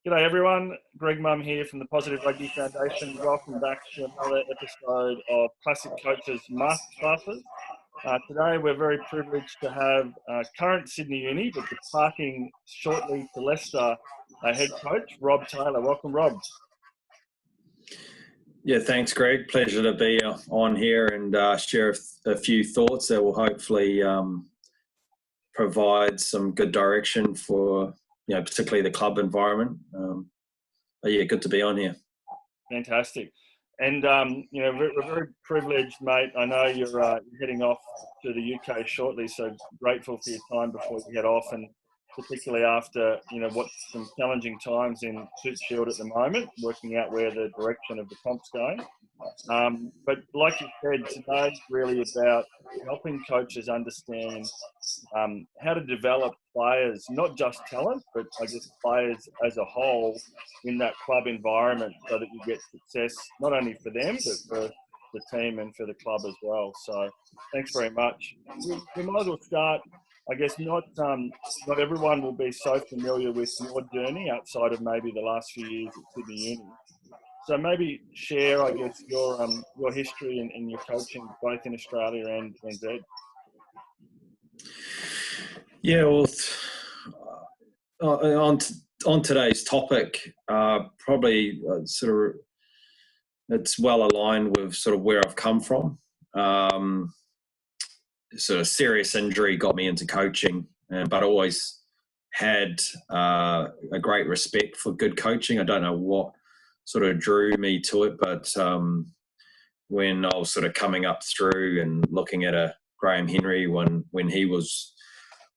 G'day everyone, Greg Mum here from the Positive Rugby Foundation. Welcome back to another episode of Classic Coaches Masterclasses. Today we're very privileged to have current Sydney Uni, but departing shortly to Leicester, head coach, Rob Taylor. Welcome, Rob. Yeah, thanks, Greg. Pleasure to be on here and share a few thoughts that will hopefully provide some good direction for, particularly the club environment. Yeah, good to be on here. Fantastic. And, we're very privileged, mate. I know you're heading off to the UK shortly, so grateful for your time before you head off, and particularly after, what's some challenging times in Toot Shield at the moment, working out where the direction of the comp's going. But like you said, today's really about helping coaches understand how to develop players, not just talent, but I guess players as a whole in that club environment, so that you get success not only for them, but for the team and for the club as well. So thanks very much. We might as well start. I guess not everyone will be so familiar with your journey outside of maybe the last few years at Sydney Uni. So maybe share, I guess, your history and your coaching both in Australia and NZ. Yeah, well, on today's topic, probably it's well aligned with sort of where I've come from. Sort of serious injury got me into coaching, but always had a great respect for good coaching. I don't know what sort of drew me to it, but when I was sort of coming up through and looking at a Graham Henry when he was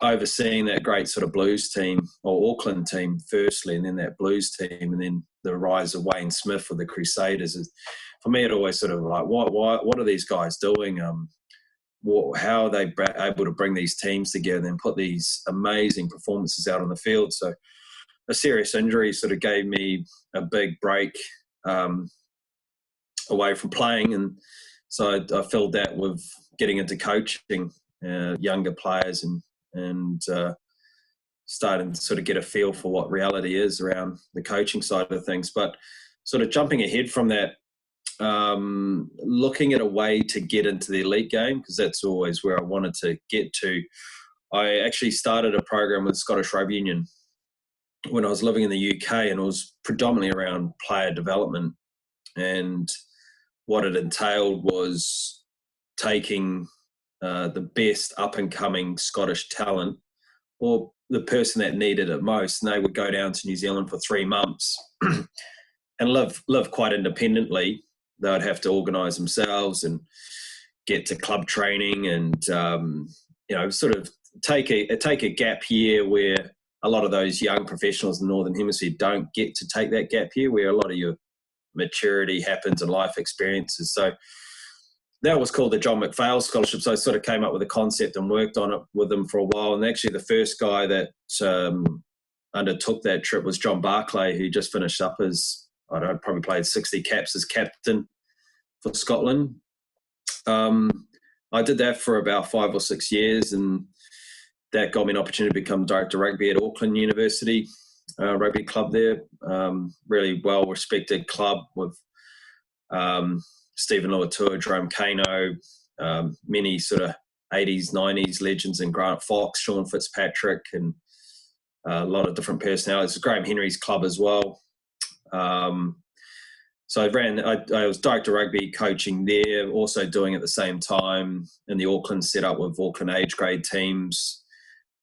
overseeing that great sort of Blues team or Auckland team firstly, and then that Blues team, and then the rise of Wayne Smith with the Crusaders. For me, it always sort of like, what are these guys doing? How are they able to bring these teams together and put these amazing performances out on the field? So a serious injury sort of gave me a big break away from playing, and so I filled that with getting into coaching younger players and starting to sort of get a feel for what reality is around the coaching side of things. But sort of jumping ahead from that, looking at a way to get into the elite game, because that's always where I wanted to get to. I actually started a program with Scottish Rugby Union when I was living in the UK, and it was predominantly around player development. And what it entailed was taking the best up-and-coming Scottish talent, or the person that needed it most, and they would go down to New Zealand for 3 months and live quite independently. They would have to organise themselves and get to club training, and sort of take a gap year where a lot of those young professionals in the Northern Hemisphere don't get to take that gap year, where a lot of your maturity happens and life experiences. So that was called the John McPhail Scholarship. So I sort of came up with a concept and worked on it with them for a while. And actually the first guy that undertook that trip was John Barclay, who just finished up as, probably played 60 caps as captain for Scotland. I did that for about 5 or 6 years, and that got me an opportunity to become director of rugby at Auckland University rugby club there. Really well-respected club with Stephen Luatua, Jerome Kano, many sort of 80s, 90s legends, and Grant Fox, Sean Fitzpatrick, and a lot of different personalities. Graham Henry's club as well. So I was director of rugby coaching there, also doing at the same time in the Auckland setup with Auckland age grade teams,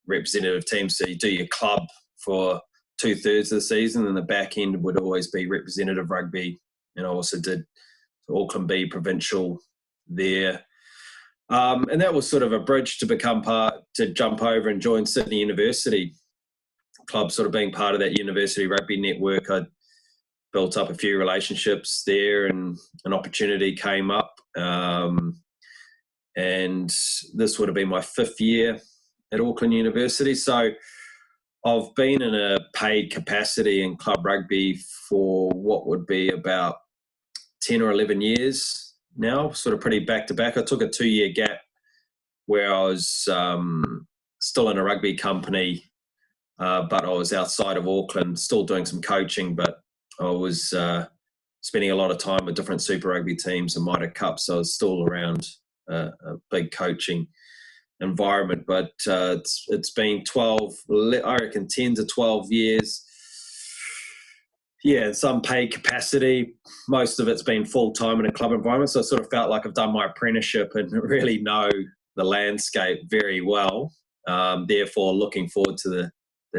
representative teams. So you do your club for 2/3 of the season, and the back end would always be representative rugby. And I also did Auckland B provincial there. And that was sort of a bridge to jump over and join Sydney University club, sort of being part of that university rugby network. I built up a few relationships there, and an opportunity came up. And this would have been my 5th year at Auckland University. So I've been in a paid capacity in club rugby for what would be about 10 or 11 years now, sort of pretty back to back. I took a 2-year gap where I was still in a rugby company but I was outside of Auckland, still doing some coaching, but I was spending a lot of time with different Super Rugby teams and Mitre Cups, so I was still around a big coaching environment. But it's been 12, I reckon 10 to 12 years. Yeah, in some paid capacity. Most of it's been full-time in a club environment, so I sort of felt like I've done my apprenticeship and really know the landscape very well. Therefore, looking forward to the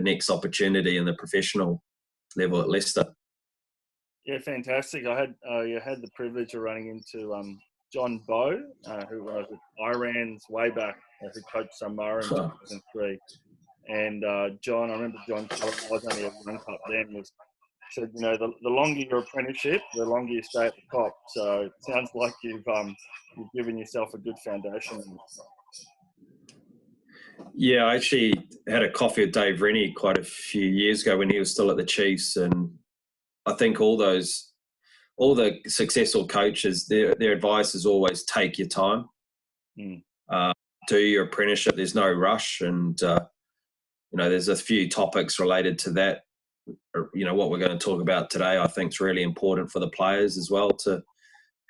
next opportunity in the professional level at Leicester. Yeah, fantastic. I had the privilege of running into John Bowe, who was at Iran's way back, who coached Samoa in 2003. And John, I remember John, I was only a young pup then, said, you know, the longer your apprenticeship, the longer you stay at the top. So it sounds like you've given yourself a good foundation. Yeah, I actually had a coffee with Dave Rennie quite a few years ago when he was still at the Chiefs, and I think all the successful coaches, their advice is always take your time, do your apprenticeship. There's no rush, and there's a few topics related to that. You know, what we're going to talk about today, I think, is really important for the players as well to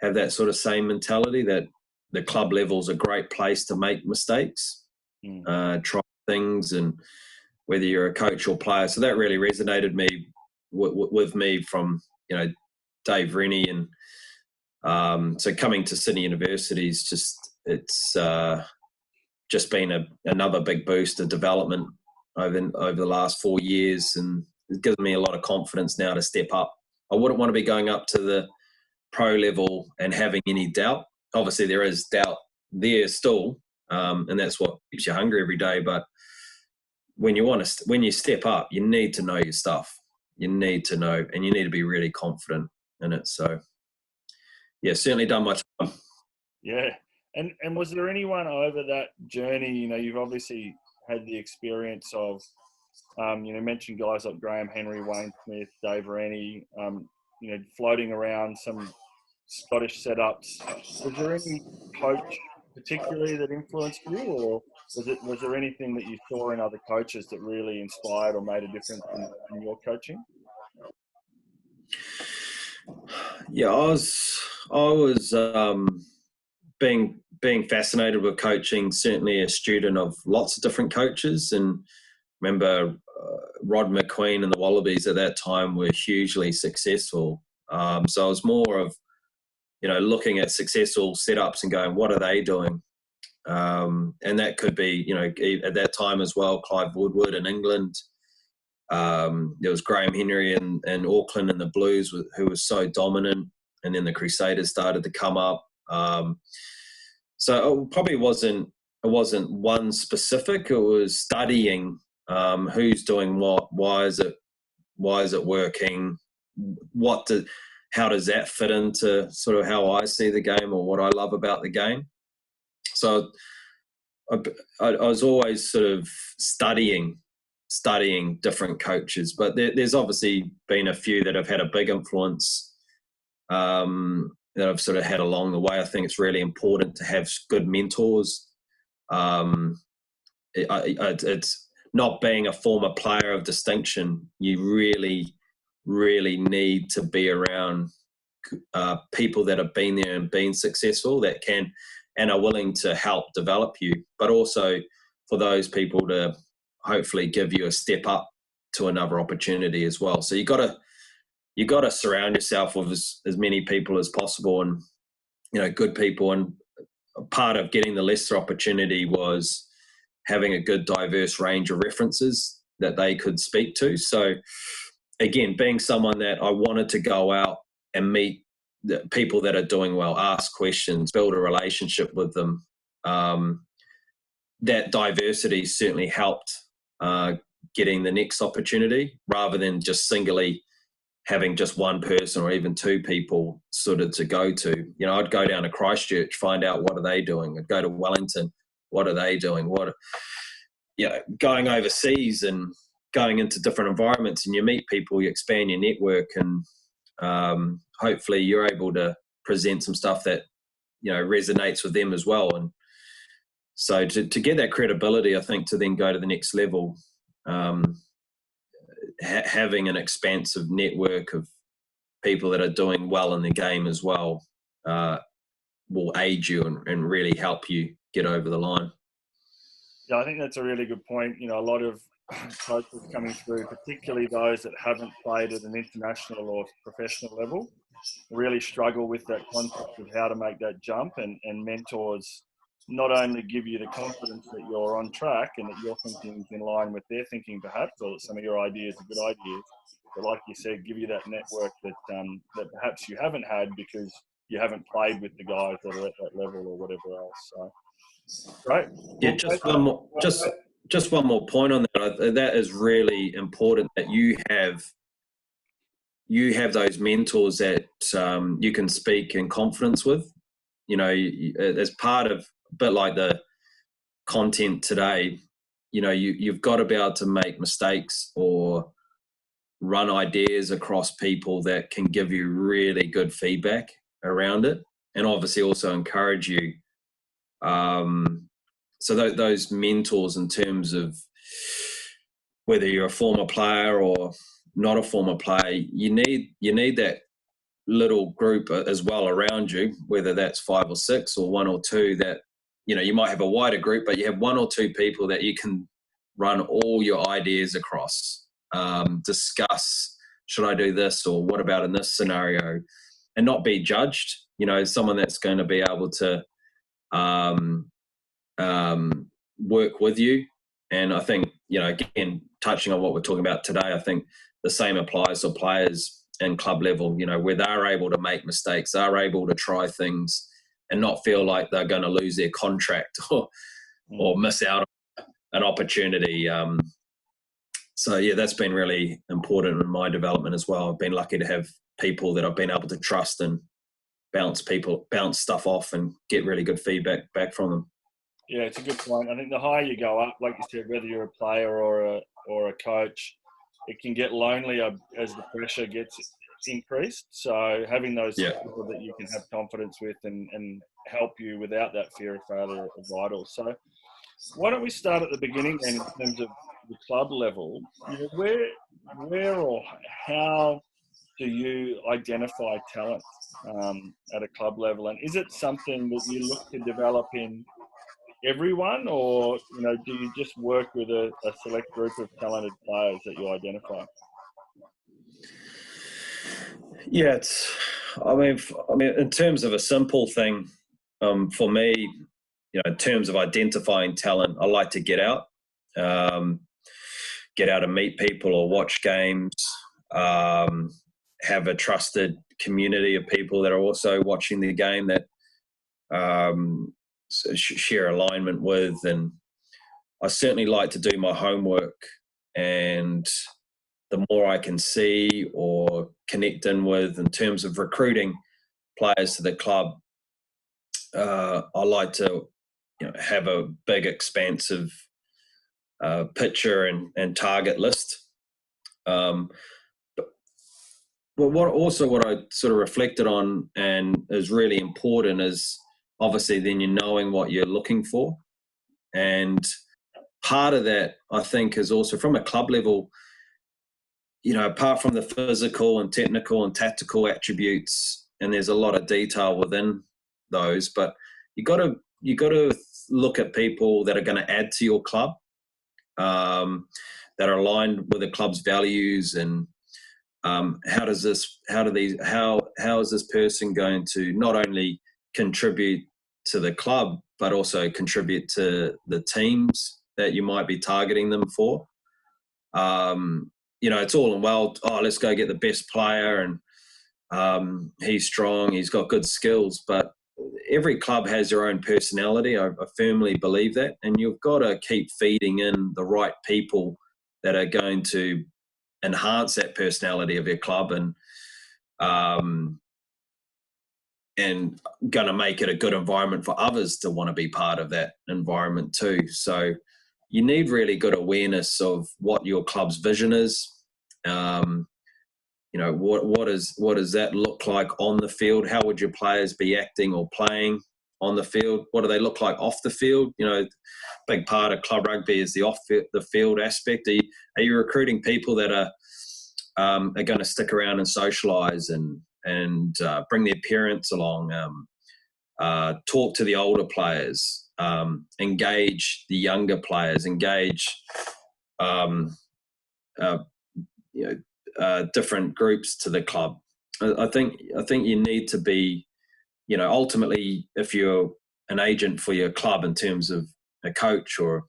have that sort of same mentality that the club level is a great place to make mistakes, try things, and whether you're a coach or player. So that really resonated with me from, you know, Dave Rennie. And so coming to Sydney University is it's just been another big boost of development over the last 4 years, and it gives me a lot of confidence now to step up. I wouldn't want to be going up to the pro level and having any doubt. Obviously there is doubt there still, and that's what keeps you hungry every day. But when you step up, you need to know your stuff. You need to know, and you need to be really confident in it. So, yeah, certainly done my time. Yeah. And was there anyone over that journey, you know, you've obviously had the experience of, you know, mentioned guys like Graham Henry, Wayne Smith, Dave Rennie, you know, floating around some Scottish setups. Was there any coach particularly that influenced you, or was there anything that you saw in other coaches that really inspired or made a difference in your coaching? Yeah, I was being fascinated with coaching, certainly a student of lots of different coaches, and remember Rod McQueen and the Wallabies at that time were hugely successful. So I was more of, you know, looking at successful setups and going, what are they doing? And that could be, you know, at that time as well, Clive Woodward in England. There was Graham Henry in Auckland and the Blues, who was so dominant, and then the Crusaders started to come up. So it probably wasn't one specific. It was studying who's doing what, why is it working, how does that fit into sort of how I see the game or what I love about the game. So I was always sort of studying different coaches, but there's obviously been a few that have had a big influence that I've sort of had along the way. I think it's really important to have good mentors. It's not being a former player of distinction. You really, really need to be around people that have been there and been successful, that can and are willing to help develop you, but also for those people to hopefully give you a step up to another opportunity as well. So you got to surround yourself with as many people as possible, and, you know, good people. And part of getting the Leicester opportunity was having a good diverse range of references that they could speak to. So again, being someone that I wanted to go out and meet the people that are doing well, ask questions, build a relationship with them. That diversity certainly helped getting the next opportunity, rather than just singly having just one person or even two people sort of to go to. You know, I'd go down to Christchurch, find out what are they doing. I'd go to Wellington, what are they doing? Going overseas and going into different environments, and you meet people, you expand your network, and hopefully you're able to present some stuff that, you know, resonates with them as well. And so to get that credibility, I think, to then go to the next level, having an expansive network of people that are doing well in the game as well will aid you and really help you get over the line. Yeah, I think that's a really good point. You know, a lot of coaches coming through, particularly those that haven't played at an international or professional level, really struggle with that concept of how to make that jump, and mentors not only give you the confidence that you're on track and that your thinking is in line with their thinking perhaps, or that some of your ideas are good ideas, but like you said, give you that network that that perhaps you haven't had because you haven't played with the guys that are at that level or whatever else. So, right. Yeah, just one more point on that. That is really important, that you have those mentors that you can speak in confidence with. You know, as part of a bit like the content today, you know, you've got to be able to make mistakes or run ideas across people that can give you really good feedback around it, and obviously also encourage you. So those mentors, in terms of whether you're a former player or not a former player, you need that little group as well around you, whether that's 5 or 6 or 1 or 2, that, you know, you might have a wider group, but you have 1 or 2 people that you can run all your ideas across, discuss, should I do this, or what about in this scenario, and not be judged. You know, someone that's going to be able to work with you. And I think, you know, again, touching on what we're talking about today, I think the same applies to players in club level, you know, where they're able to make mistakes, they're able to try things and not feel like they're going to lose their contract or miss out on an opportunity. So, yeah, that's been really important in my development as well. I've been lucky to have people that I've been able to trust and bounce stuff off and get really good feedback back from them. Yeah, it's a good point. I think the higher you go up, like you said, whether you're a player or a coach, it can get lonelier as the pressure gets increased. So having those people that you can have confidence with and help you without that fear of failure are vital. So why don't we start at the beginning then, in terms of the club level? You know, where or how do you identify talent at a club level, and is it something that you look to develop in everyone, or, you know, do you just work with a select group of talented players that you identify? Yeah, I mean, in terms of a simple thing, for me, you know, in terms of identifying talent, I like to get out and meet people or watch games, have a trusted community of people that are also watching the game that share alignment with. And I certainly like to do my homework, and the more I can see or connect in with in terms of recruiting players to the club, I like to, you know, have a big expansive picture and target list. But what I sort of reflected on and is really important is obviously then you're knowing what you're looking for. And part of that, I think, is also from a club level, you know, apart from the physical and technical and tactical attributes, and there's a lot of detail within those, but you got to look at people that are going to add to your club, that are aligned with the club's values, and how is this person going to not only contribute to the club but also contribute to the teams that you might be targeting them for. You know, it's all in well, let's go get the best player, and he's strong, he's got good skills, but every club has their own personality. I firmly believe that, and you've got to keep feeding in the right people that are going to enhance that personality of your club and going to make it a good environment for others to want to be part of that environment too. So you need really good awareness of what your club's vision is. You know, what does that look like on the field? How would your players be acting or playing on the field? What do they look like off the field? You know, big part of club rugby is the field aspect. Are you recruiting people that are going to stick around and socialise and bring their parents along, talk to the older players, engage the younger players, engage different groups to the club? I think you need to be, you know, ultimately, if you're an agent for your club in terms of a coach or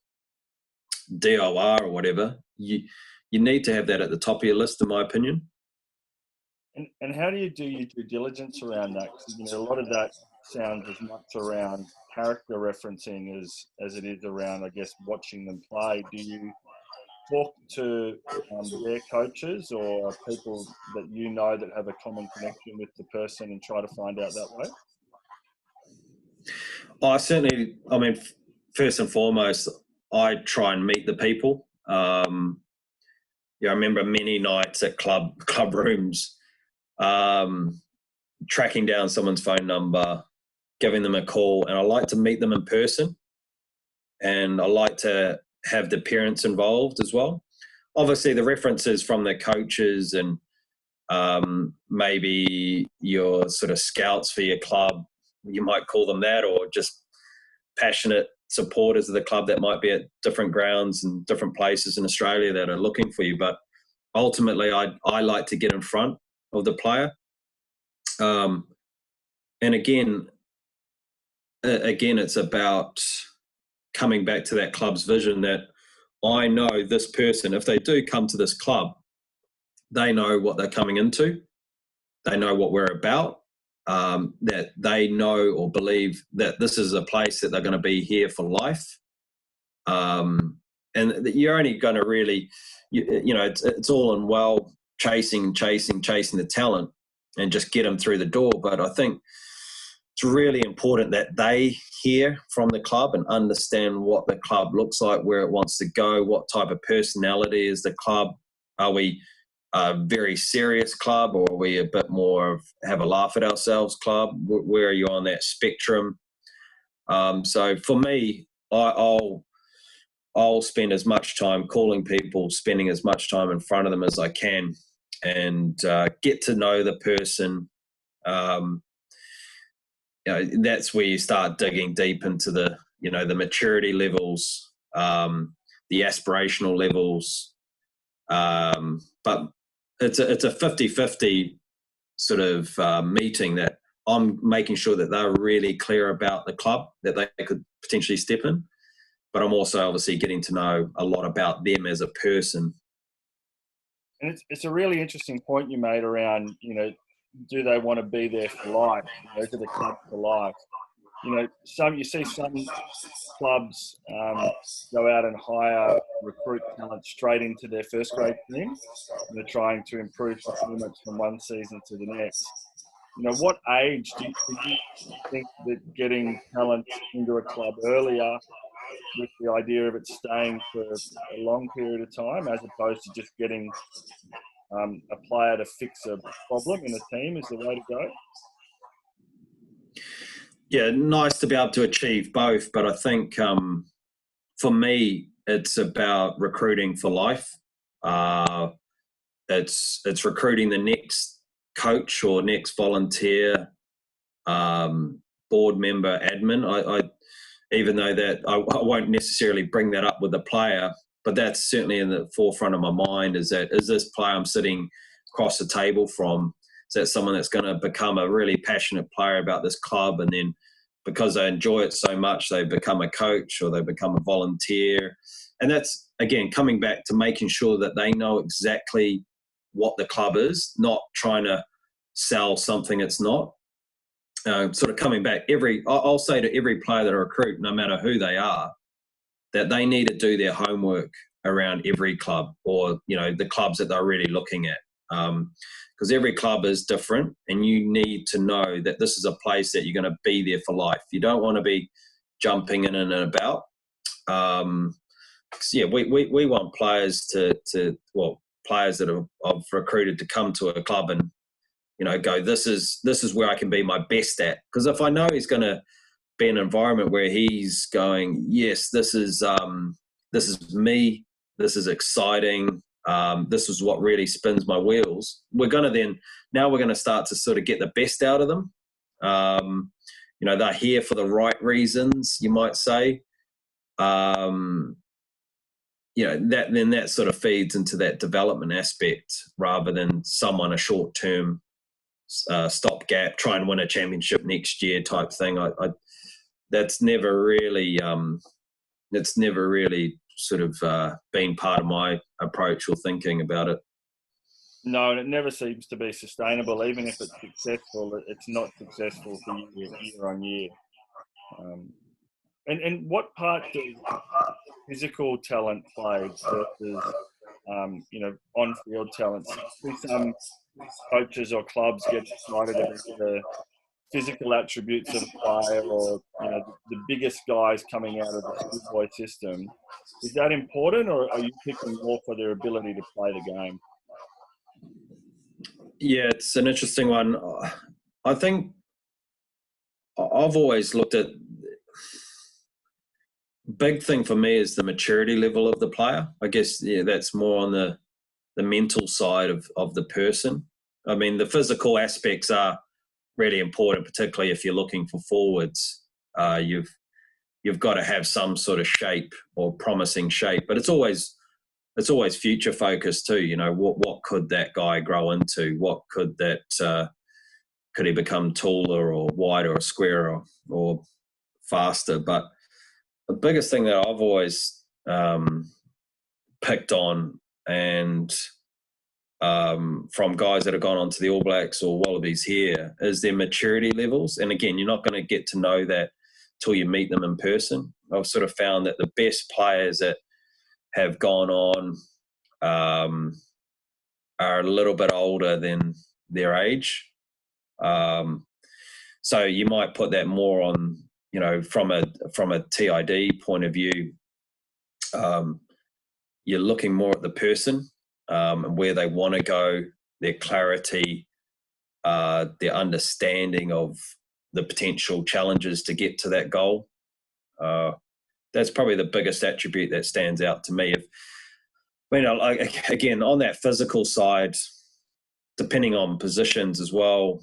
DOR or whatever, you need to have that at the top of your list, in my opinion. And how do you do your due diligence around that? Because, you know, a lot of that sounds as much around character referencing as it is around, I guess, watching them play. Do you talk to their coaches or people that you know that have a common connection with the person and try to find out that way? I mean, first and foremost, I try and meet the people. I remember many nights at club rooms, tracking down someone's phone number, giving them a call, and I like to meet them in person, and I like to have the parents involved as well. Obviously, the references from the coaches and maybe your sort of scouts for your club, you might call them that, or just passionate supporters of the club that might be at different grounds and different places in Australia that are looking for you. But ultimately, I like to get in front of the player. And again, it's about coming back to that club's vision that I know this person, if they do come to this club, they know what they're coming into. They know what we're about, that they know or believe that this is a place that they're going to be here for life. And that you're only going to really, you know, it's all in well chasing the talent and just get them through the door. But I think it's really important that they hear from the club and understand what the club looks like, where it wants to go, what type of personality is the club. Are we a very serious club, or are we a bit more of have a laugh at ourselves club? Where are you on that spectrum? So for me, I'll spend as much time calling people, spending as much time in front of them as I can, and get to know the person. You know, that's where you start digging deep into the, you know, the maturity levels, the aspirational levels. But it's a 50-50 sort of meeting that I'm making sure that they're really clear about the club that they could potentially step in. But I'm also obviously getting to know a lot about them as a person. And it's a really interesting point you made around, you know, do they want to be there for life? You know, to the club for life. You know, you see some clubs go out and recruit talent straight into their first grade team, and they're trying to improve performance from one season to the next. You know, what age do you think that getting talent into a club earlier with the idea of it staying for a long period of time, as opposed to just getting a player to fix a problem in a team, is the way to go? Yeah, nice to be able to achieve both, but I think for me, it's about recruiting for life. It's recruiting the next coach or next volunteer, board member, admin. I even though that I won't necessarily bring that up with the player, but that's certainly in the forefront of my mind, is this player I'm sitting across the table from, is that someone that's going to become a really passionate player about this club, and then because they enjoy it so much, they become a coach or they become a volunteer. And that's, again, coming back to making sure that they know exactly what the club is, not trying to sell something it's not. Sort of coming back, I'll say to every player that I recruit, no matter who they are, that they need to do their homework around every club, or, you know, the clubs that they're really looking at. Because every club is different, and you need to know that this is a place that you're going to be there for life. You don't want to be jumping in and about. Yeah, we want players players that I've recruited to come to a club and, you know, go, this is where I can be my best at. Because if I know he's going to be an environment where he's going, yes, this is me, this is exciting, this is what really spins my wheels. We're going to start to sort of get the best out of them. They're here for the right reasons, you might say. That sort of feeds into that development aspect rather than someone a short-term stopgap, try and win a championship next year type thing. That's never really sort of been part of my approach or thinking about it. No, and it never seems to be sustainable. Even if it's successful, it's not successful for year on year. And what part does physical talent play versus on-field talent? Some coaches or clubs get excited about the physical attributes of a player, or the biggest guys coming out of the schoolboy system. Is that important, or are you picking more for their ability to play the game? Yeah, it's an interesting one. I think I've always looked at, big thing for me is the maturity level of the player. I guess that's more on the mental side of the person. I mean, the physical aspects are really important, particularly if you're looking for forwards. You've got to have some sort of shape or promising shape, but it's always future focused too. What could that guy grow into? What could he become taller or wider or squarer or faster? But the biggest thing that I've always picked on, and from guys that have gone on to the All Blacks or Wallabies here, is their maturity levels. And again, you're not going to get to know that till you meet them in person. I've sort of found that the best players that have gone on are a little bit older than their age. So you might put that more on, from a TID point of view, you're looking more at the person and where they want to go, their clarity, their understanding of the potential challenges to get to that goal. That's probably the biggest attribute that stands out to me. Again, on that physical side, depending on positions as well,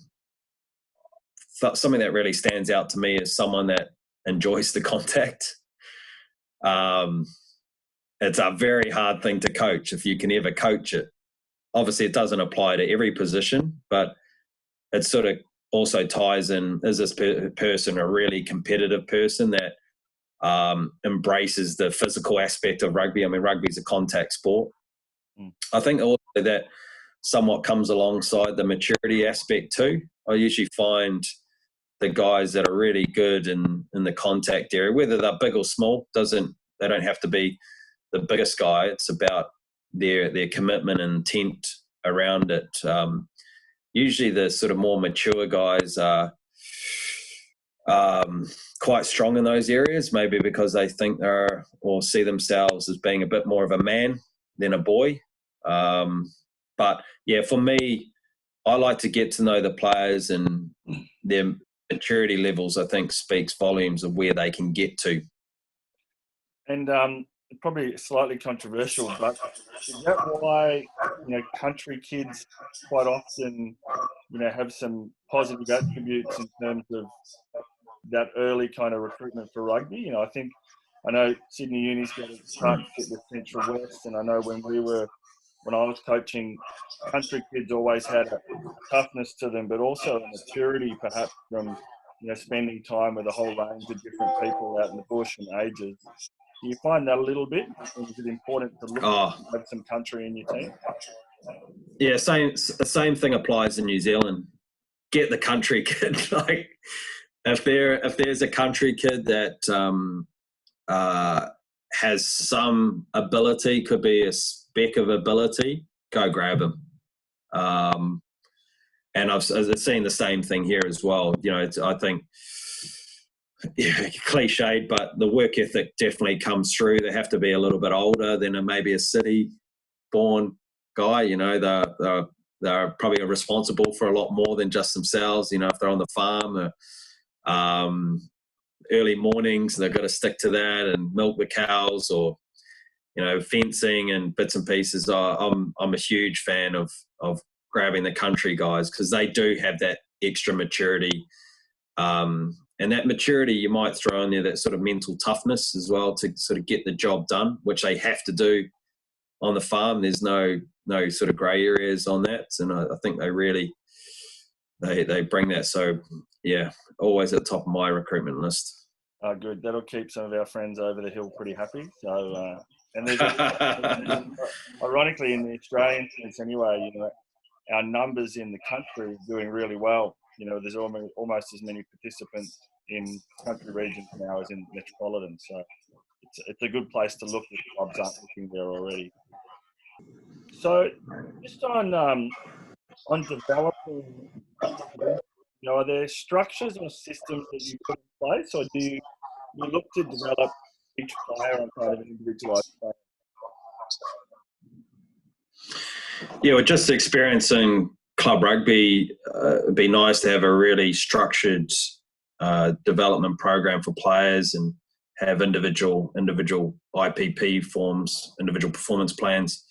something that really stands out to me is someone that enjoys the contact. It's a very hard thing to coach if you can ever coach it. Obviously, it doesn't apply to every position, but it sort of also ties in, is this person a really competitive person that embraces the physical aspect of rugby? I mean, rugby is a contact sport. I think also that somewhat comes alongside the maturity aspect too. I usually find the guys that are really good in the contact area, whether they're big or small, they don't have to be the biggest guy. It's about their commitment and intent around it. Usually the sort of more mature guys are quite strong in those areas, maybe because they think or see themselves as being a bit more of a man than a boy. But yeah, for me, I like to get to know the players, and their maturity levels, I think, speaks volumes of where they can get to. And probably slightly controversial, but is that why country kids quite often have some positive attributes in terms of that early kind of recruitment for rugby? I know Sydney Uni's got a partnership with Central West, and I know when I was coaching, country kids always had a toughness to them, but also a maturity perhaps from spending time with a whole range of different people out in the bush and ages. Do you find that a little bit? Is it important to have some country in your team? Yeah, the same thing applies in New Zealand. Get the country kid. Like if there's a country kid that has some ability, could be a speck of ability, go grab him. And I've seen the same thing here as well. I think, cliched, but the work ethic definitely comes through. They have to be a little bit older than maybe a city-born guy. They're probably responsible for a lot more than just themselves. If they're on the farm, early mornings. They've got to stick to that and milk the cows, or fencing and bits and pieces. I'm a huge fan of grabbing the country guys, because they do have that extra maturity, and that maturity you might throw in there, that sort of mental toughness as well, to sort of get the job done, which they have to do on the farm. There's no sort of grey areas on that, and I think they really they bring that. So yeah, always at the top of my recruitment list. Oh, good. That'll keep some of our friends over the hill pretty happy. So, and there's ironically, in the Australian sense anyway, our numbers in the country are doing really well. There's almost as many participants in country regions now as in metropolitan. So it's a good place to look if clubs aren't looking there already. So just on developing, are there structures or systems that you put in place, or do you look to develop each player on kind of an individualized plan? Yeah, we're just experiencing club rugby. It'd be nice to have a really structured development program for players, and have individual IPP forms, individual performance plans.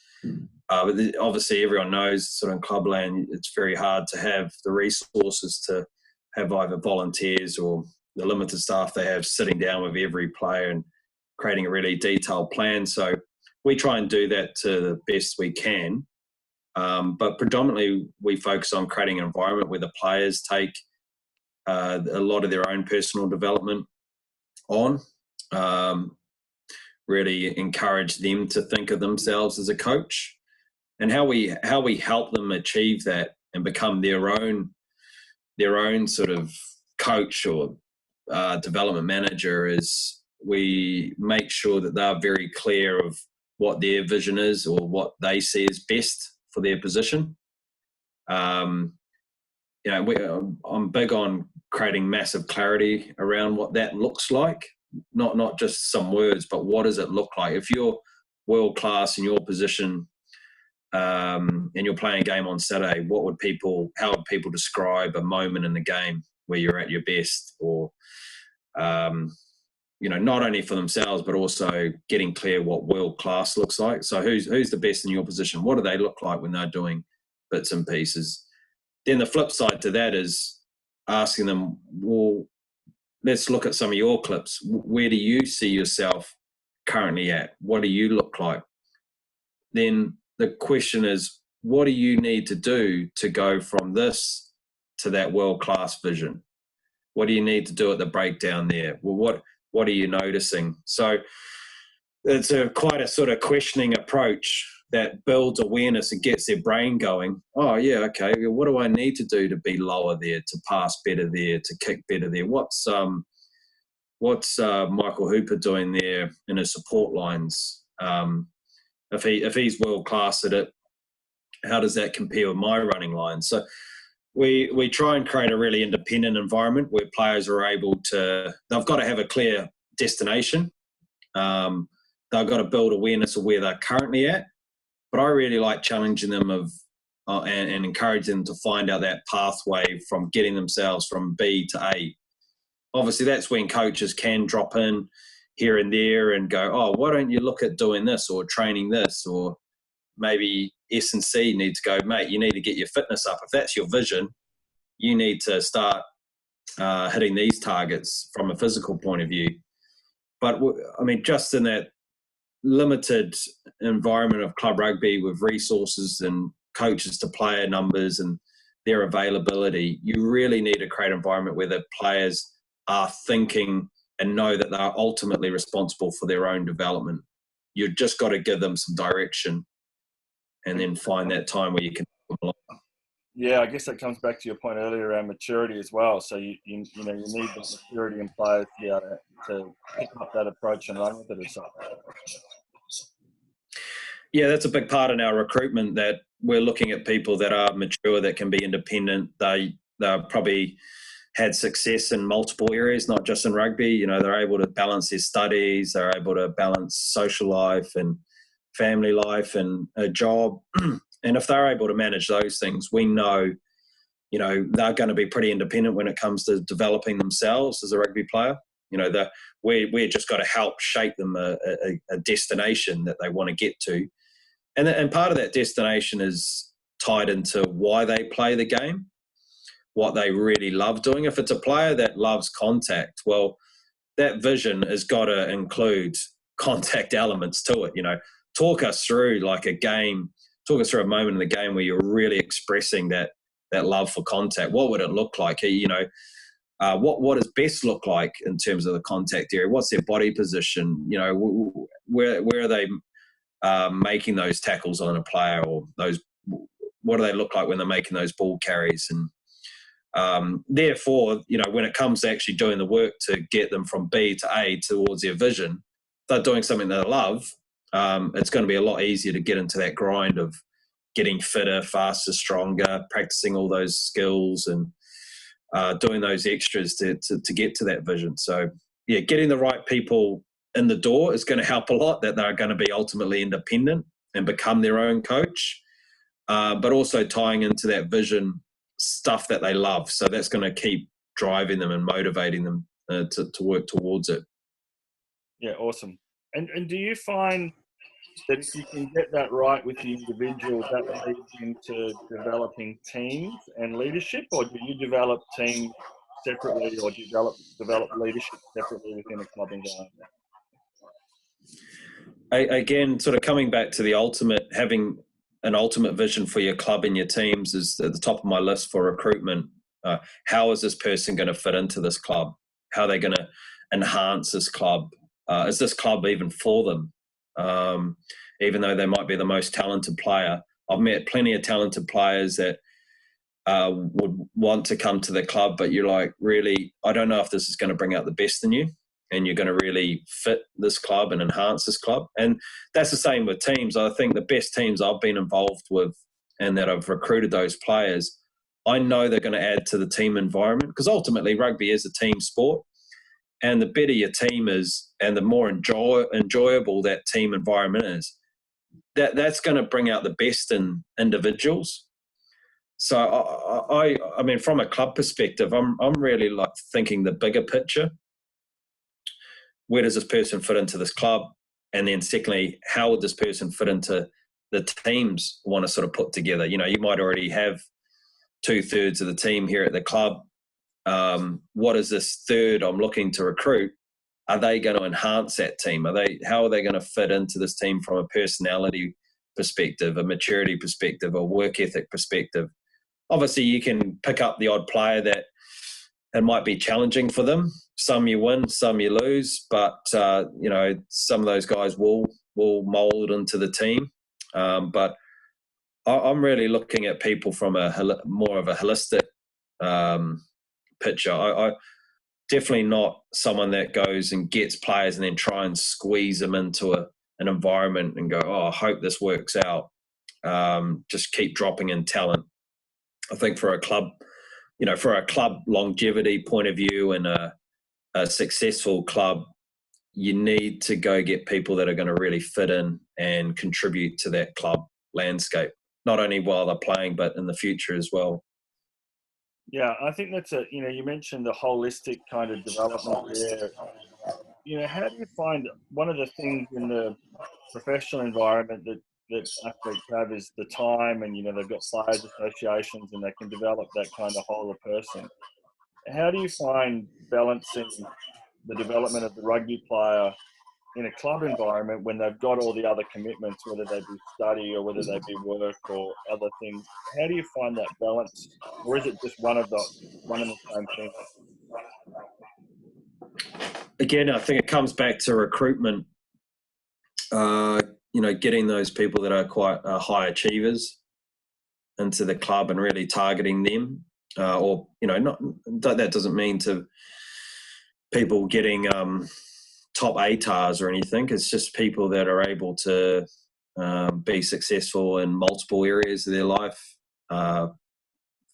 But obviously everyone knows sort of in clubland, it's very hard to have the resources to have either volunteers or the limited staff they have sitting down with every player and creating a really detailed plan. So we try and do that to the best we can. But predominantly we focus on creating an environment where the players take a lot of their own personal development on, really encourage them to think of themselves as a coach, and how we help them achieve that and become their own sort of coach or development manager is we make sure that they're very clear of what their vision is or what they see as best for their position. I'm big on creating massive clarity around what that looks like, not just some words, but what does it look like? If you're world class in your position, and you're playing a game on Saturday, how would people describe a moment in the game where you're at your best? Or, not only for themselves, but also getting clear what world class looks like. So who's the best in your position? What do they look like when they're doing bits and pieces? Then the flip side to that is asking them, well, let's look at some of your clips. Where do you see yourself currently at? What do you look like? Then the question is, what do you need to do to go from this to that world-class vision? What do you need to do at the breakdown there? Well, what are you noticing? So it's quite a sort of questioning approach that builds awareness and gets their brain going. Oh, yeah, okay, what do I need to do to be lower there, to pass better there, to kick better there? What's Michael Hooper doing there in his support lines? If he's world class at it, how does that compare with my running line? So we try and create a really independent environment where players are able to, they've got to have a clear destination. They've got to build awareness of where they're currently at. But I really like challenging them and encouraging them to find out that pathway from getting themselves from B to A. Obviously, that's when coaches can drop in here and there and go, oh, why don't you look at doing this or training this? Or maybe S&C need to go, mate, you need to get your fitness up. If that's your vision, you need to start hitting these targets from a physical point of view. But I mean, just in that limited environment of club rugby with resources and coaches to player numbers and their availability, you really need to create an environment where the players are thinking and know that they're ultimately responsible for their own development. You've just got to give them some direction and then find that time where you can help them along. Yeah, I guess that comes back to your point earlier around maturity as well. So you need that maturity in players to be able to pick up that approach and run with it or something. Yeah, that's a big part in our recruitment, that we're looking at people that are mature, that can be independent. They probably had success in multiple areas, not just in rugby. They're able to balance their studies, they're able to balance social life and family life and a job. And if they're able to manage those things, we know, they're going to be pretty independent when it comes to developing themselves as a rugby player. we're just got to help shape them a destination that they want to get to. And part of that destination is tied into why they play the game, what they really love doing. If it's a player that loves contact, well, that vision has got to include contact elements to it. Talk us through like a game, talk us through a moment in the game where you're really expressing that love for contact. What would it look like? What does best look like in terms of the contact area? What's their body position? Where are they making those tackles on a player, or what do they look like when they're making those ball carries? And therefore, when it comes to actually doing the work to get them from B to A towards their vision, if they're doing something they love, it's going to be a lot easier to get into that grind of getting fitter, faster, stronger, practicing all those skills and doing those extras to get to that vision. So, yeah, getting the right people in the door is going to help a lot, that they're going to be ultimately independent and become their own coach, but also tying into that vision stuff that they love. So that's going to keep driving them and motivating them to work towards it. Yeah, awesome. And do you find that if you can get that right with the individual, that leads into developing teams and leadership, or do you develop teams separately, or do you develop leadership separately within a club environment? Again, sort of coming back to the ultimate, having an ultimate vision for your club and your teams is at the top of my list for recruitment. How is this person going to fit into this club? How are they going to enhance this club? Is this club even for them? Even though they might be the most talented player. I've met plenty of talented players that would want to come to the club, but you're like, really, I don't know if this is going to bring out the best in you and you're going to really fit this club and enhance this club. And that's the same with teams. I think the best teams I've been involved with and that I've recruited those players, I know they're going to add to the team environment, because ultimately rugby is a team sport. And the better your team is and the more enjoyable that team environment is, that's going to bring out the best in individuals. So I mean, from a club perspective, I'm really like thinking the bigger picture. Where does this person fit into this club? And then secondly, how would this person fit into the teams want to sort of put together? You might already have 2/3 of the team here at the club. What is this third I'm looking to recruit? Are they going to enhance that team? How are they going to fit into this team from a personality perspective, a maturity perspective, a work ethic perspective? Obviously, you can pick up the odd player that it might be challenging for them. Some you win, some you lose, but some of those guys will mould into the team. But I'm really looking at people from more of a holistic picture. I definitely not someone that goes and gets players and then try and squeeze them into an environment and go, I hope this works out. Just keep dropping in talent. I think for a club longevity point of view and a successful club, you need to go get people that are going to really fit in and contribute to that club landscape, not only while they're playing, but in the future as well. Yeah, I think that's you mentioned the holistic kind of development there. How do you find one of the things in the professional environment that athletes have is the time, and they've got players associations and they can develop that kind of whole person. How do you find balancing the development of the rugby player in a club environment when they've got all the other commitments, whether they be study or whether they be work or other things? How do you find that balance, or is it just one and the same thing? Again, I think it comes back to recruitment. Getting those people that are quite high achievers into the club and really targeting them. That doesn't mean to people getting top ATARs or anything. It's just people that are able to be successful in multiple areas of their life,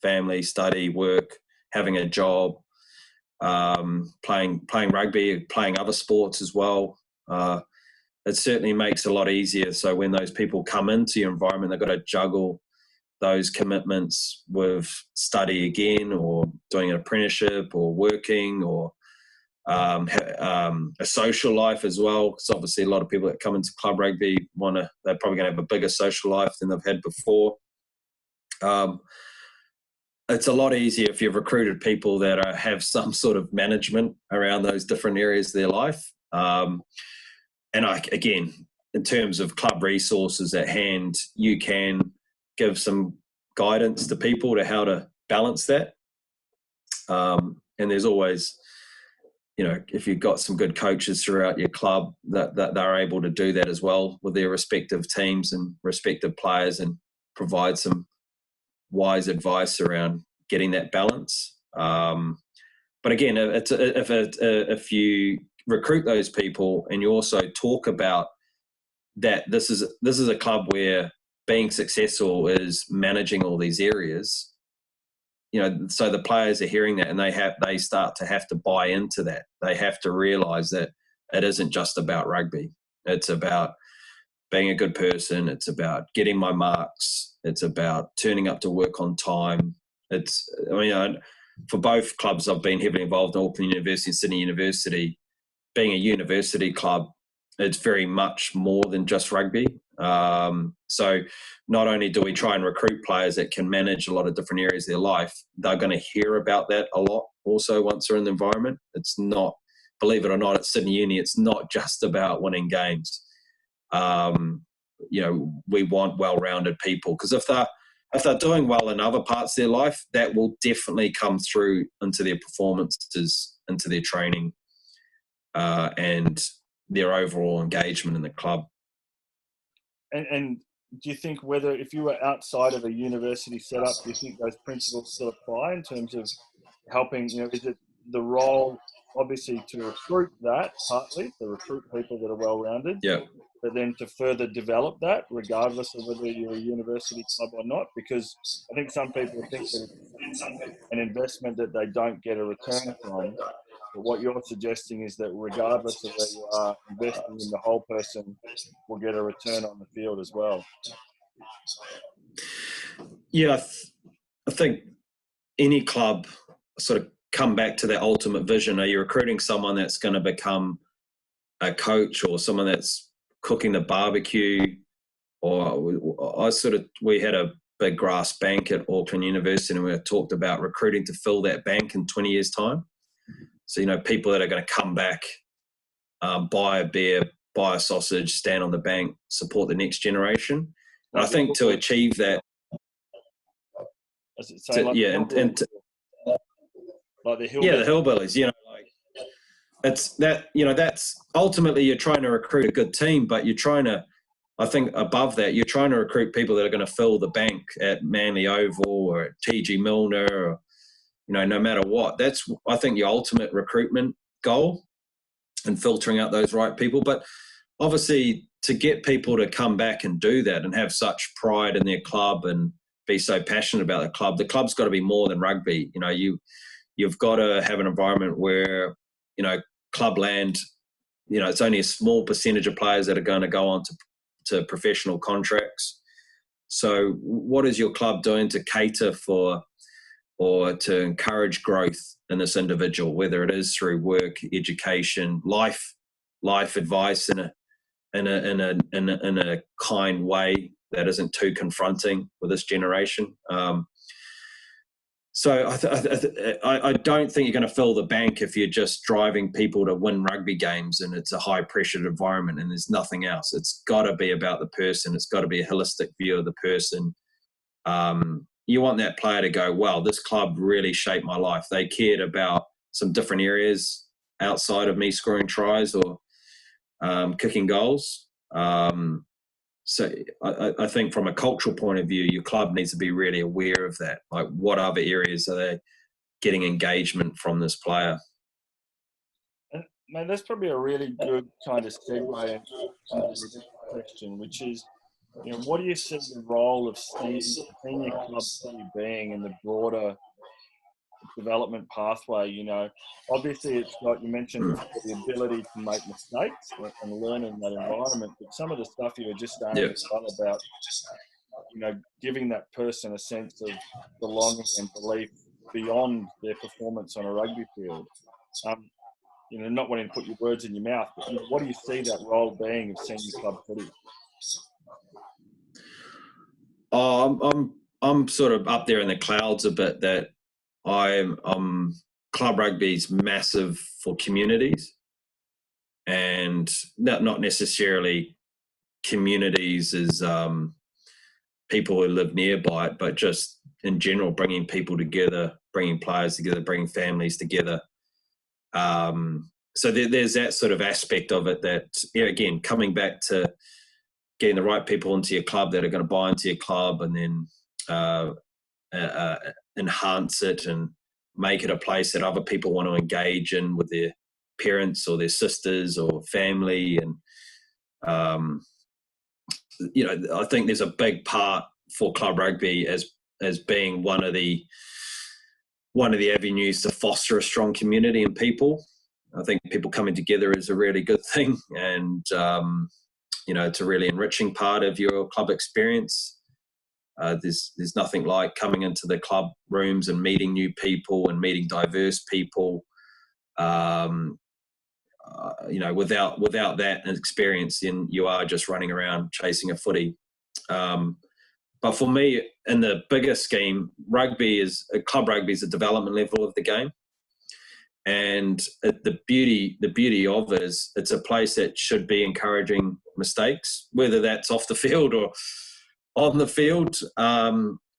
family, study, work, having a job, playing rugby, playing other sports as well. It certainly makes it a lot easier. So when those people come into your environment, they've got to juggle those commitments with study again, or doing an apprenticeship, or working, or a social life as well, because obviously a lot of people that come into club rugby they're probably going to have a bigger social life than they've had before. It's a lot easier if you've recruited people that have some sort of management around those different areas of their life. Again, in terms of club resources at hand, you can give some guidance to people to how to balance that. And there's always, if you've got some good coaches throughout your club that they're able to do that as well with their respective teams and respective players and provide some wise advice around getting that balance. But again, if you recruit those people and you also talk about that this is a club where being successful is managing all these areas, so the players are hearing that and they start to have to buy into that. They have to realise that it isn't just about rugby. It's about being a good person. It's about getting my marks. It's about turning up to work on time. For both clubs, I've been heavily involved in Auckland University and Sydney University. Being a university club, it's very much more than just rugby. So not only do we try and recruit players that can manage a lot of different areas of their life, they're going to hear about that a lot also once they're in the environment. It's not, believe it or not, at Sydney Uni, it's not just about winning games. We want well-rounded people, because if they're doing well in other parts of their life, that will definitely come through into their performances, into their training, and their overall engagement in the club. And do you think if you were outside of a university setup, do you think those principles still apply in terms of helping, is it the role, obviously, to recruit that, partly, to recruit people that are well-rounded, yeah, but then to further develop that, regardless of whether you're a university club or not? Because I think some people think that it's an investment that they don't get a return from. But what you're suggesting is that regardless of where you are, investing in the whole person will get a return on the field as well. Yeah, I think any club sort of come back to their ultimate vision. Are you recruiting someone that's going to become a coach, or someone that's cooking the barbecue? Or we had a big grass bank at Auckland University, and we talked about recruiting to fill that bank in 20 years' time. So, people that are going to come back, buy a beer, buy a sausage, stand on the bank, support the next generation. And I think to achieve that, like the hillbillies, it's that, that's ultimately you're trying to recruit a good team, but you're trying to, I think above that, you're trying to recruit people that are going to fill the bank at Manly Oval or at TG Milner, or, no matter what. That's, I think, your ultimate recruitment goal, and filtering out those right people. But obviously, to get people to come back and do that and have such pride in their club and be so passionate about the club's got to be more than rugby. You've got to have an environment where, clubland, it's only a small percentage of players that are going to go on to professional contracts. So what is your club doing to cater for or to encourage growth in this individual, whether it is through work, education, life advice in a kind way that isn't too confronting with this generation. So I don't think you're going to fill the bank if you're just driving people to win rugby games and it's a high-pressured environment and there's nothing else. It's got to be about the person. It's got to be a holistic view of the person. You want that player to go, wow, this club really shaped my life. They cared about some different areas outside of me scoring tries or kicking goals. So I think from a cultural point of view, your club needs to be really aware of that. Like, what other areas are they getting engagement from this player? And, man, that's probably a really good kind of segue into the next question, which is, what do you see the role of senior club footy being in the broader development pathway? Obviously it's got, you mentioned before, the ability to make mistakes and learn in that environment, but some of the stuff you were just saying about, giving that person a sense of belonging and belief beyond their performance on a rugby field. not wanting to put your words in your mouth, but what do you see that role being of senior club footy? I'm sort of up there in the clouds a bit. That club rugby's massive for communities, and not necessarily communities as people who live nearby, but just in general, bringing people together, bringing players together, bringing families together. So there's that sort of aspect of it that, again, coming back to getting the right people into your club that are going to buy into your club, and then enhance it and make it a place that other people want to engage in with their parents or their sisters or family. And I think there's a big part for club rugby as being one of the avenues to foster a strong community in people. I think people coming together is a really good thing, and it's a really enriching part of your club experience. There's nothing like coming into the club rooms and meeting new people and meeting diverse people. Without that experience, then you are just running around chasing a footy. But for me, in the bigger scheme, club rugby is a development level of the game. And the beauty of it is it's a place that should be encouraging mistakes, whether that's off the field or on the field.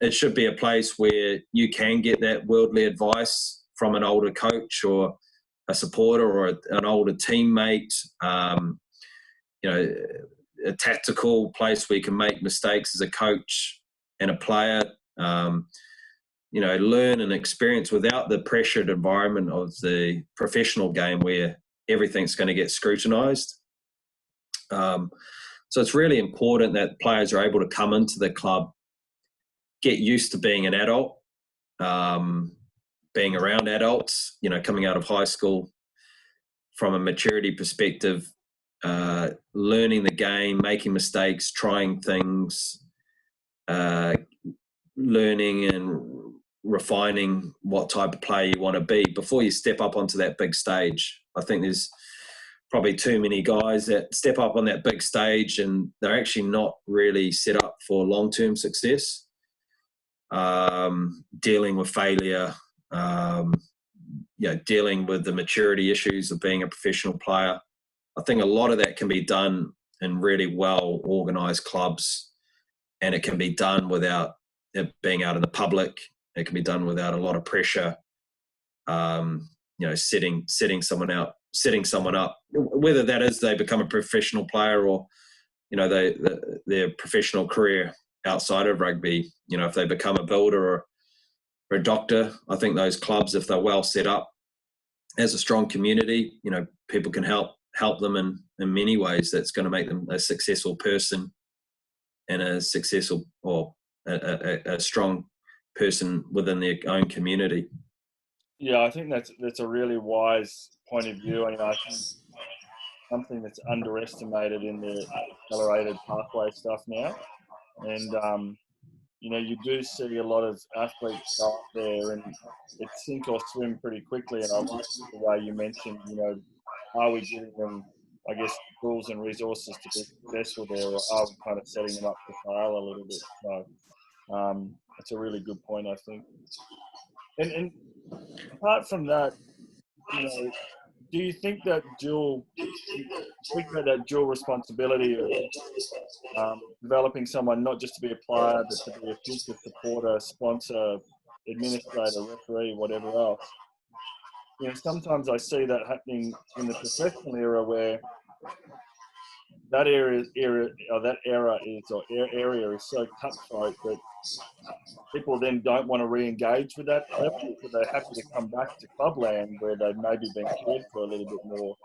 It should be a place where you can get that worldly advice from an older coach or a supporter or an older teammate. A tactical place where you can make mistakes as a coach and a player. Learn and experience without the pressured environment of the professional game where everything's going to get scrutinised. So it's really important that players are able to come into the club, get used to being an adult, being around adults, coming out of high school from a maturity perspective, learning the game, making mistakes, trying things, learning and refining what type of player you want to be before you step up onto that big stage. I think there's probably too many guys that step up on that big stage and they're actually not really set up for long-term success. Dealing with failure, dealing with the maturity issues of being a professional player. I think a lot of that can be done in really well-organised clubs, and it can be done without it being out in the public. It can be done without a lot of pressure. Setting someone up, whether that is they become a professional player or, their professional career outside of rugby. If they become a builder or a doctor, I think those clubs, if they're well set up as a strong community, people can help them in many ways. That's going to make them a successful person and a successful or a strong person within their own community. Yeah, I think that's a really wise point of view. I think something that's underestimated in the accelerated pathway stuff now. And, you do see a lot of athletes go up there and it's sink or swim pretty quickly. And I like the way you mentioned, are we giving them, I guess, tools and resources to be successful there, or are we kind of setting them up to fail a little bit? So it's a really good point, I think. And apart from that, do you think that dual responsibility of developing someone not just to be a player, but to be a future supporter, sponsor, administrator, referee, whatever else? Sometimes I see that happening in the professional era where that area is so cutthroat that people then don't want to re-engage with that level, so they're happy to come back to clubland where they've maybe been cared for a little bit more.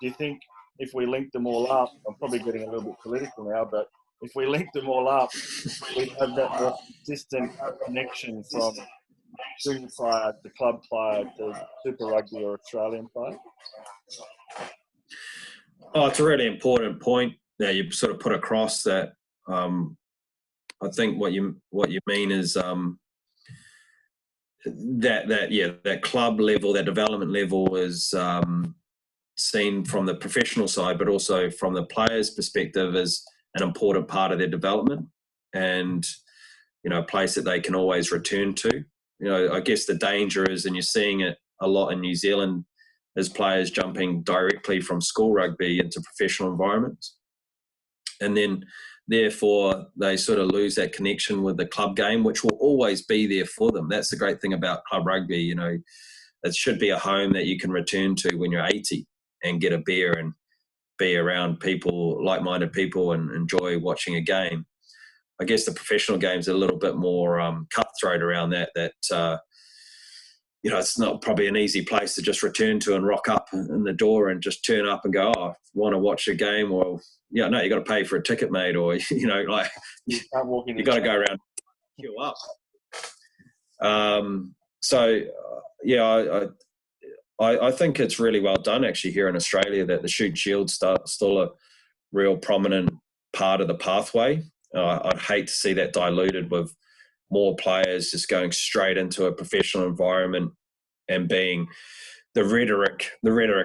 Do you think if we link them all up, I'm probably getting a little bit political now, but if we link them all up, we have that more consistent connection from junior player to club player to Super Rugby or Australian player? Oh, it's a really important point that you sort of put across that. I think what you mean is that club level, that development level is seen from the professional side, but also from the players' perspective as an important part of their development, and a place that they can always return to. I guess the danger is, and you're seeing it a lot in New Zealand, is players jumping directly from school rugby into professional environments, and then therefore they sort of lose that connection with the club game, which will always be there for them. That's the great thing about club rugby. It should be a home that you can return to when you're 80 and get a beer and be around people, like-minded people, and enjoy watching a game. I guess the professional game's a little bit more cutthroat around that. It's not probably an easy place to just return to and rock up in the door and just turn up and go, oh, want to watch a game? Well, you got to pay for a ticket, mate, or you can't walk in. You got to go around, queue up. I think it's really well done actually here in Australia that the Shoot Shield's still a real prominent part of the pathway. I'd hate to see that diluted with more players just going straight into a professional environment and being the rhetoric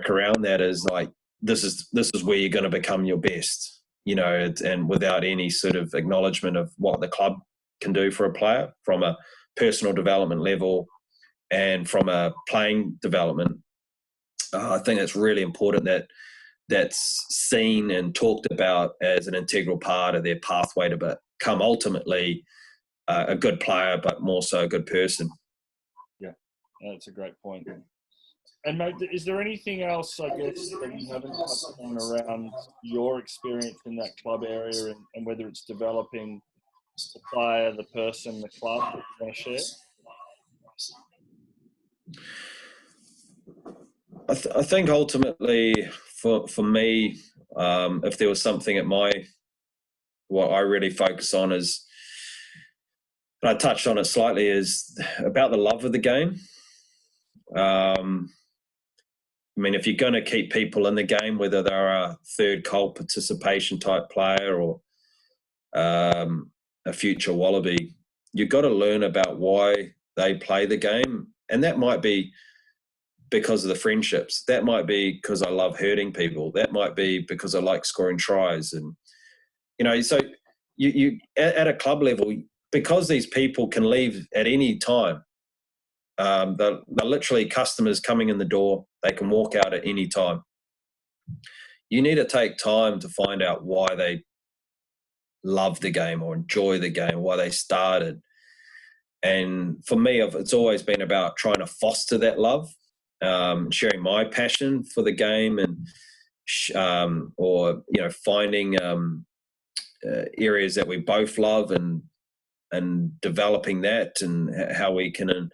around that is like, this is where you're going to become your best, and without any sort of acknowledgement of what the club can do for a player from a personal development level and from a playing development. I think it's really important that that's seen and talked about as an integral part of their pathway to become ultimately a good player, but more so a good person. Yeah, that's a great point. And mate, is there anything else, I guess, that you haven't touched on around your experience in that club area and whether it's developing the player, the person, the club that you want to share? I think ultimately for me, if there was something what I really focus on is, and I touched on it slightly, is about the love of the game. If you're going to keep people in the game, whether they're a third cult participation type player or a future Wallaby, you've got to learn about why they play the game. And that might be because of the friendships. That might be because I love hurting people. That might be because I like scoring tries. And, so you at a club level, because these people can leave at any time, they're literally customers coming in the door. They can walk out at any time. You need to take time to find out why they love the game or enjoy the game, why they started. And for me, it's always been about trying to foster that love, sharing my passion for the game, and finding areas that we both love and developing that, and how we can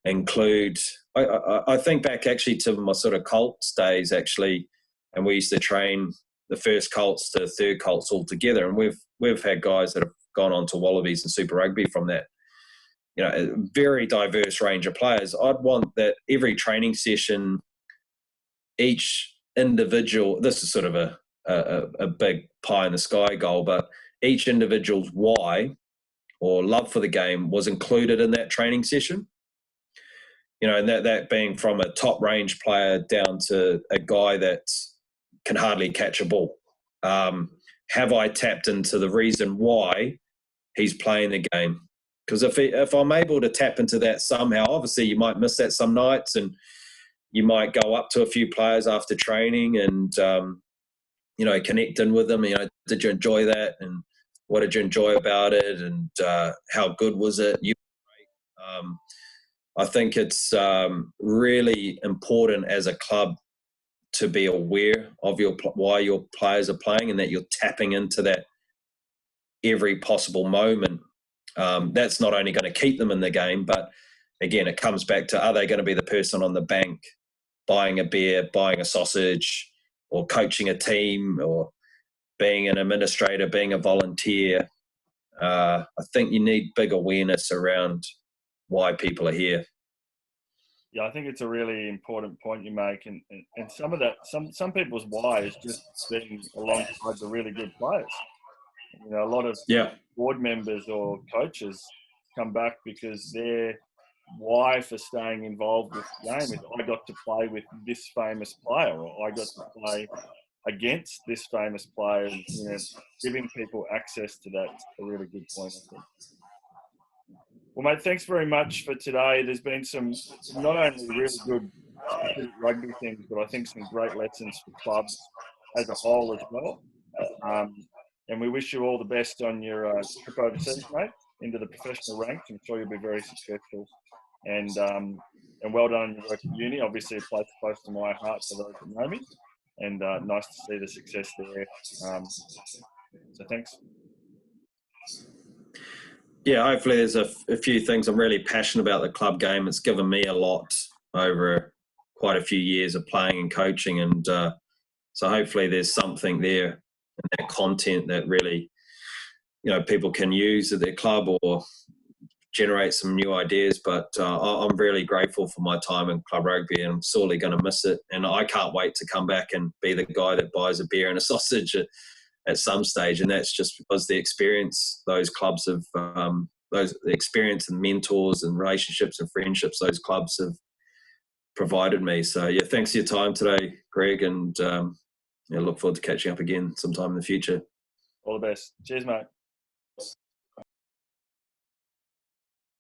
include. I think back actually to my sort of Colts days actually, and we used to train the first Colts to third Colts all together, and we've had guys that have gone on to Wallabies and Super Rugby from that. A very diverse range of players. I'd want that every training session, each individual, this is sort of a big pie in the sky goal, but each individual's why or love for the game was included in that training session. And that being from a top range player down to a guy that can hardly catch a ball. Have I tapped into the reason why he's playing the game? Because if I'm able to tap into that somehow, obviously you might miss that some nights, and you might go up to a few players after training and, connect in with them. Did you enjoy that? And what did you enjoy about it? And how good was it? I think it's really important as a club to be aware of why your players are playing, and that you're tapping into that every possible moment. That's not only going to keep them in the game, but again, it comes back to, are they going to be the person on the bank buying a beer, buying a sausage, or coaching a team, or being an administrator, being a volunteer? I think you need big awareness around why people are here. Yeah, I think it's a really important point you make, and some of that, some people's why is just being alongside the really good players. A lot of board members or coaches come back because they're why for staying involved with the game is I got to play with this famous player, or I got to play against this famous player, and, you know, giving people access to that's a really good point, I think. Well, mate, thanks very much for today. There's been some not only really good specific rugby things, but I think some great lessons for clubs as a whole as well. And we wish you all the best on your trip overseas, mate, into the professional ranks. I'm sure you'll be very successful. And well done on your work at uni. Obviously, a place close to my heart for those that know me. And nice to see the success there. So thanks. Yeah, hopefully there's a few things. I'm really passionate about the club game. It's given me a lot over quite a few years of playing and coaching. And so hopefully there's something there in that content that really, you know, people can use at their club or generate some new ideas. But I'm really grateful for my time in club rugby, and I'm sorely going to miss it. And I can't wait to come back and be the guy that buys a beer and a sausage at some stage. And that's just because the experience those clubs have, the experience and mentors and relationships and friendships those clubs have provided me. So yeah, thanks for your time today, Greg, and look forward to catching up again sometime in the future. All the best. Cheers, mate.